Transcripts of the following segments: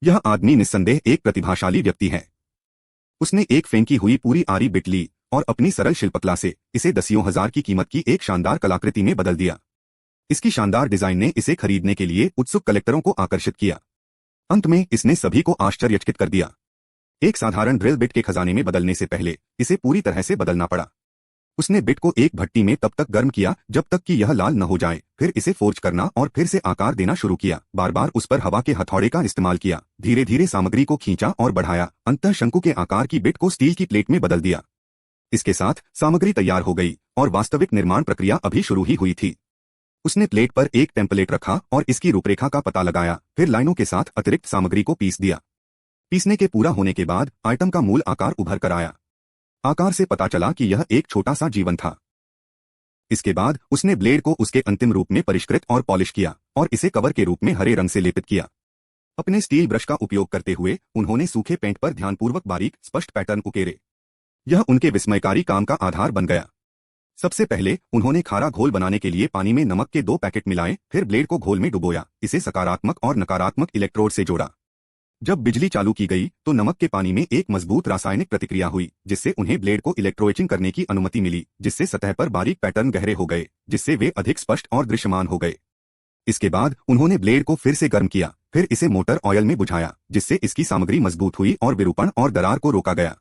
यह आदमी निस्संदेह एक प्रतिभाशाली व्यक्ति है। उसने एक फेंकी हुई पूरी आरी बिट ली और अपनी सरल शिल्पकला से इसे दसियों हजार की कीमत की एक शानदार कलाकृति में बदल दिया। इसकी शानदार डिजाइन ने इसे खरीदने के लिए उत्सुक कलेक्टरों को आकर्षित किया। अंत में इसने सभी को आश्चर्यचकित कर दिया। एक साधारण ड्रिल बिट के खजाने में बदलने से पहले इसे पूरी तरह से बदलना पड़ा। उसने बिट को एक भट्टी में तब तक गर्म किया जब तक कि यह लाल न हो जाए, फिर इसे फोर्ज करना और फिर से आकार देना शुरू किया। बार बार उस पर हवा के हथौड़े का इस्तेमाल किया, धीरे धीरे सामग्री को खींचा और बढ़ाया, अंततः शंकु के आकार की बिट को स्टील की प्लेट में बदल दिया। इसके साथ सामग्री तैयार हो गई और वास्तविक निर्माण प्रक्रिया अभी शुरू ही हुई थी। उसने प्लेट पर एक टेम्पलेट रखा और इसकी रूपरेखा का पता लगाया, फिर लाइनों के साथ अतिरिक्त सामग्री को पीस दिया। पीसने के पूरा होने के बाद आइटम का मूल आकार उभर कर आया। आकार से पता चला कि यह एक छोटा सा जीवन था। इसके बाद उसने ब्लेड को उसके अंतिम रूप में परिष्कृत और पॉलिश किया और इसे कवर के रूप में हरे रंग से लेपित किया। अपने स्टील ब्रश का उपयोग करते हुए उन्होंने सूखे पेंट पर ध्यानपूर्वक बारीक स्पष्ट पैटर्न उकेरे। यह उनके विस्मयकारी काम का आधार बन गया। सबसे पहले उन्होंने खारा घोल बनाने के लिए पानी में नमक के 2 पैकेट मिलाए, फिर ब्लेड को घोल में डुबोया, इसे सकारात्मक और नकारात्मक इलेक्ट्रोड से जोड़ा। जब बिजली चालू की गई तो नमक के पानी में एक मजबूत रासायनिक प्रतिक्रिया हुई, जिससे उन्हें ब्लेड को इलेक्ट्रोएचिंग करने की अनुमति मिली, जिससे सतह पर बारीक पैटर्न गहरे हो गए, जिससे वे अधिक स्पष्ट और दृश्यमान हो गए। इसके बाद उन्होंने ब्लेड को फिर से गर्म किया, फिर इसे मोटर ऑयल में बुझाया, जिससे इसकी सामग्री मजबूत हुई और विरूपण और दरार को रोका गया।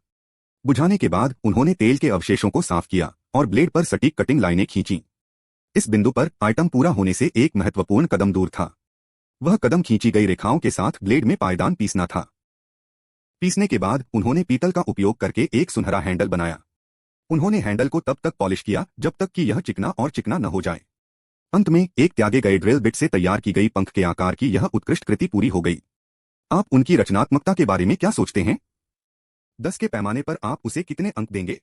बुझाने के बाद उन्होंने तेल के अवशेषों को साफ किया और ब्लेड पर सटीक कटिंग लाइनें खींची। इस बिंदु पर आइटम पूरा होने से एक महत्वपूर्ण कदम दूर था। वह कदम खींची गई रेखाओं के साथ ब्लेड में पायदान पीसना था। पीसने के बाद उन्होंने पीतल का उपयोग करके एक सुनहरा हैंडल बनाया। उन्होंने हैंडल को तब तक पॉलिश किया जब तक कि यह चिकना और चिकना न हो जाए। अंत में एक त्यागे गए ड्रिल बिट से तैयार की गई पंख के आकार की यह उत्कृष्ट कृति पूरी हो गई। आप उनकी रचनात्मकता के बारे में क्या सोचते हैं? 10 के पैमाने पर आप उसे कितने अंक देंगे?